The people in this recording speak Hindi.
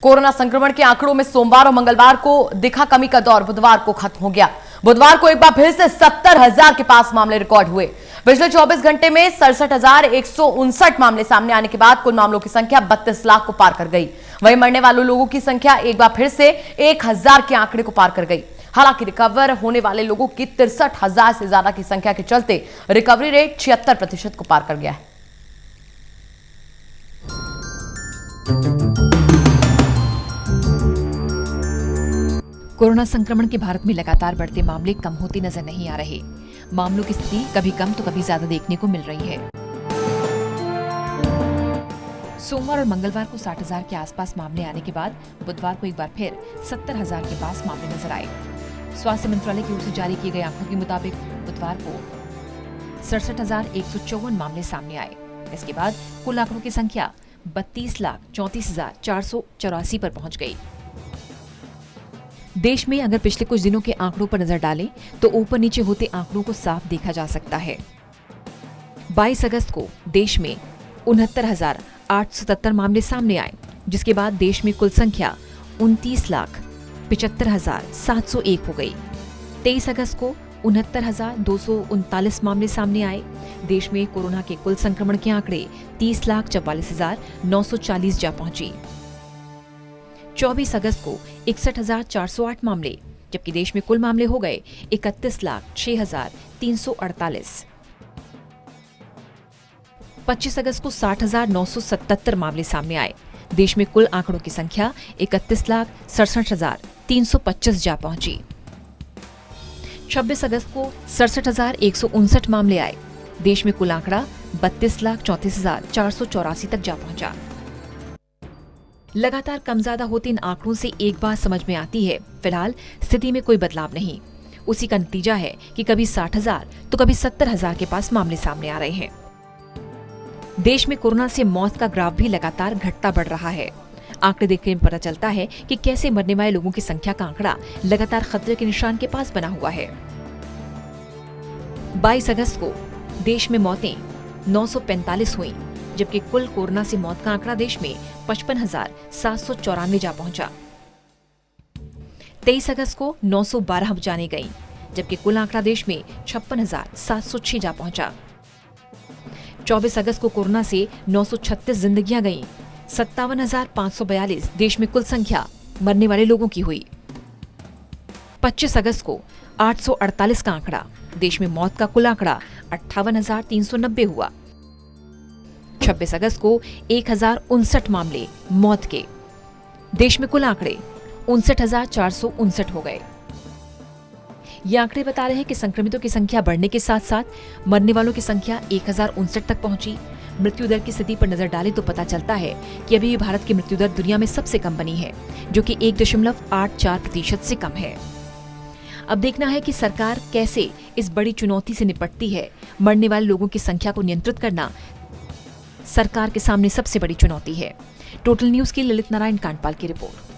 कोरोना संक्रमण के आंकड़ों में सोमवार और मंगलवार को दिखा कमी का दौर बुधवार को खत्म हो गया। बुधवार को एक बार फिर से 70,000 के पास मामले रिकॉर्ड हुए। पिछले 24 घंटे में 67,159 मामले सामने आने के बाद कुल मामलों की संख्या 32 लाख को पार कर गई। वहीं मरने वाले लोगों की संख्या एक बार फिर से 1,000 के आंकड़े को पार कर गई। हालांकि रिकवर होने वाले लोगों की 63,000 से ज्यादा की संख्या के चलते रिकवरी रेट 76% को पार कर गया है। कोरोना संक्रमण के भारत में लगातार बढ़ते मामले कम होते नजर नहीं आ रहे। मामलों की स्थिति कभी कम तो कभी ज्यादा देखने को मिल रही है। सोमवार और मंगलवार को 60,000 के आसपास मामले आने के बाद बुधवार को एक बार फिर 70,000 के पास मामले नजर आए। स्वास्थ्य मंत्रालय की ओर से जारी किए गए आंकड़ों के मुताबिक बुधवार को 67,154 मामले सामने आए। इसके बाद कुल आंकड़ों की संख्या 32,34,484 पर पहुंच गई। देश में अगर पिछले कुछ दिनों के आंकड़ों पर नजर डालें तो ऊपर नीचे होते आंकड़ों को साफ देखा जा सकता है। 22 अगस्त को देश में 69,877 मामले सामने आए, जिसके बाद देश में कुल संख्या 29,75,701 हो गई। 23 अगस्त को 69,239 मामले सामने आए। देश में कोरोना के कुल संक्रमण के आंकड़े 30,44,940 जा पहुंची। 24 अगस्त को 61,408 मामले, जबकि देश में कुल मामले हो गए 31,06,348। 25 अगस्त को 60,977 मामले सामने आए। देश में कुल आंकड़ों की संख्या 31,67,325 जा पहुंची। 26 अगस्त को 67,159 मामले आए। देश में कुल आंकड़ा 32,34,484 तक जा पहुंचा। लगातार कम ज्यादा होते इन आंकड़ों से एक बात समझ में आती है, फिलहाल स्थिति में कोई बदलाव नहीं। उसी का नतीजा है कि कभी 60,000 तो कभी 70,000 के पास मामले सामने आ रहे हैं। देश में कोरोना से मौत का ग्राफ भी लगातार घटता बढ़ रहा है। आंकड़े देखने में पता चलता है कि कैसे मरने वाले लोगों की संख्या का आंकड़ा लगातार खतरे के निशान के पास बना हुआ है। 22 अगस्त को देश में मौतें 945 हुई, जबकि कुल कोरोना से मौत का आंकड़ा देश में 55,794 जा पहुंचा। 23 अगस्त को 912 जाने गई, जबकि कुल आंकड़ा देश में 56,706 जा पहुंचा। 24 अगस्त को कोरोना से 936 जिंदगियां गईं, 57,542 देश में कुल संख्या मरने वाले लोगों की हुई। 25 अगस्त को 848 का आंकड़ा, देश में मौत का कुल आंकड़ा 58,390 हुआ। 26 अगस्त को 1,059 मामले मौत के, देश में कुल आंकड़े 59,459 हो गए। ये आंकड़े बता रहे हैं कि संक्रमितों की संख्या बढ़ने के साथ साथ मरने वालों की संख्या 1,059 तक पहुंची। मृत्यु दर की स्थिति पर नजर डालें तो पता चलता है कि अभी भारत की मृत्यु दर दुनिया में सबसे कम बनी है, जो कि 1.84% से कम है। अब देखना है कि सरकार कैसे इस बड़ी चुनौती से निपटती है। मरने वाले लोगों की संख्या को नियंत्रित करना सरकार के सामने सबसे बड़ी चुनौती है। टोटल न्यूज की ललित नारायण कांडपाल की रिपोर्ट।